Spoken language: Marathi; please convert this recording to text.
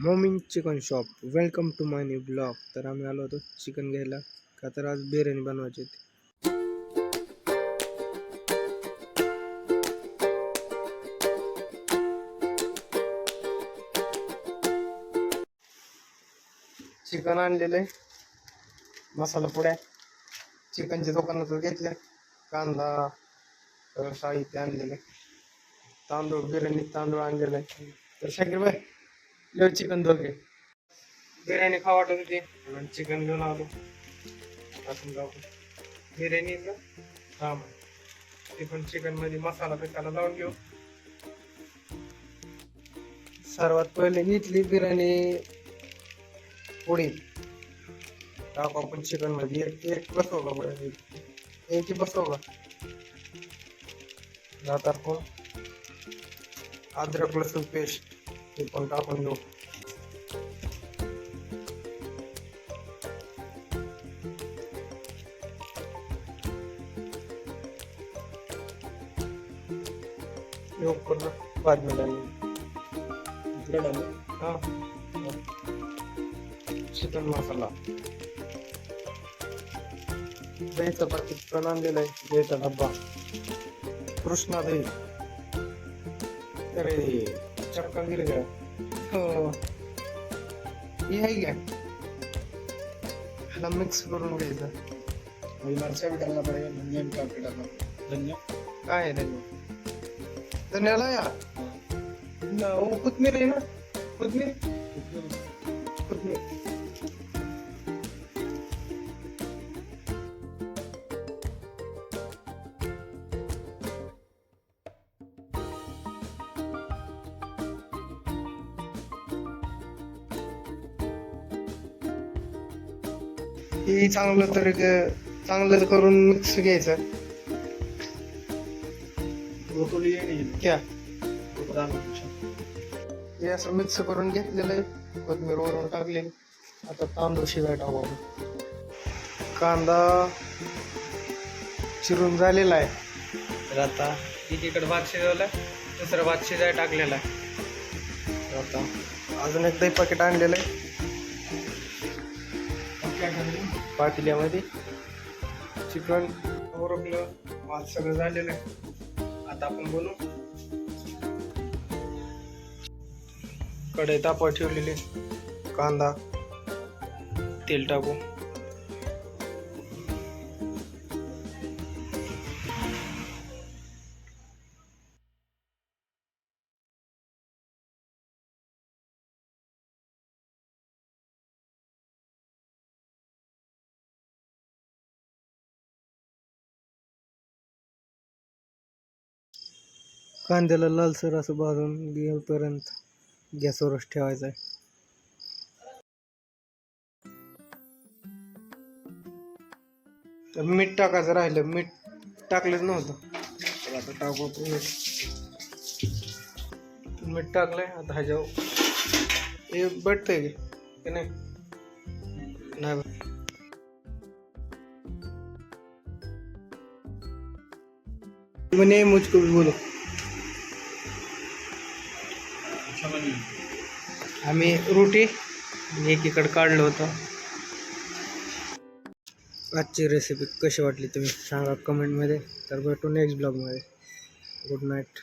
मोमिन chicken shop. Welcome to my new blog. तर आम्ही आलो होतो चिकन घ्यायला, का तर आज बिर्याणी बनवायची होती. चिकन आणलेलं आहे, मसाला पुड्या चिकनच्या दुकानातून घेतल्या, कांदा साहित्य आणलेलं आहे, तांदूळ बिर्याणी तांदूळ आणलेलं आहे. तर शाकीर भाई लय चिकन दोघे बिर्याणी खावा वाटत होती म्हणून चिकन घेऊन आलो. आपण जाऊ बिर्याणीचं काम ते पण चिकन मध्ये मसाला पिकाला लावून घेऊ. सर्वात पहिले घेतली बिर्याणी पुढे टाकू आपण चिकन मध्ये. एक बसव का पुढे एक बसव का जातात कोण अद्रक लसूण पेस्ट ते पण टाकून घेऊ. बाद में डालेंगे हाँ चिकन मसाला दहीचा पाकिट पण आणलेला आहे, दहीचा डब्बा कृष्णा दही. अरे चक्का गिर गया. हो हे आहे क्या ह्याला मिक्स करून घ्यायचं. मिरचा भी डालना पड़ेगा, धनिया भी काट के डालना. धनिया काय आहे धनिया धनियाला या कोथमीर आहे ना, कोथमीर कोथमीर हे चांगलं तर चांगलं करून मिक्स घ्यायचं. वो लिए नहीं क्या वो डालना कुछ. हे असं मिक्स करून घेतलेलं आहे, कोथमीर वरून टाकले. आता तांदूळ शिजाय टाकू आपण. कांदा चिरून झालेला आहे, तर आता एकीकडे भात शिजवलाय, दुसरा भात शिजाय टाकलेला आहे. तर आता अजून एक दही पाकिट आणलेलं आहे पातेल्यामध्ये. चिकन ओरखलं, भात सगळं झालेलं आहे. आता आपण बनवू. कढई तापा ठेवलेली, कांदा तेल टाकू. कांद्याला लालसर असं भाजून घेईपर्यंत गॅसवरच ठेवायचं आहे. तर मीठ टाकायचं राहिलं, मीठ टाकलंच नव्हतं, तर आता टाकू आपण मीठ टाकलंय. आता ह्याच्यावर हे बटतंय की नाही नाही म्हणे मुझको भी बोलो. आम्ही रोटी एकीकडे काढलं होतं. आजची रेसिपी कशी वाटली तुम्ही सांगा कमेंटमध्ये. तर भेटू नेक्स्ट ब्लॉगमध्ये. Good night.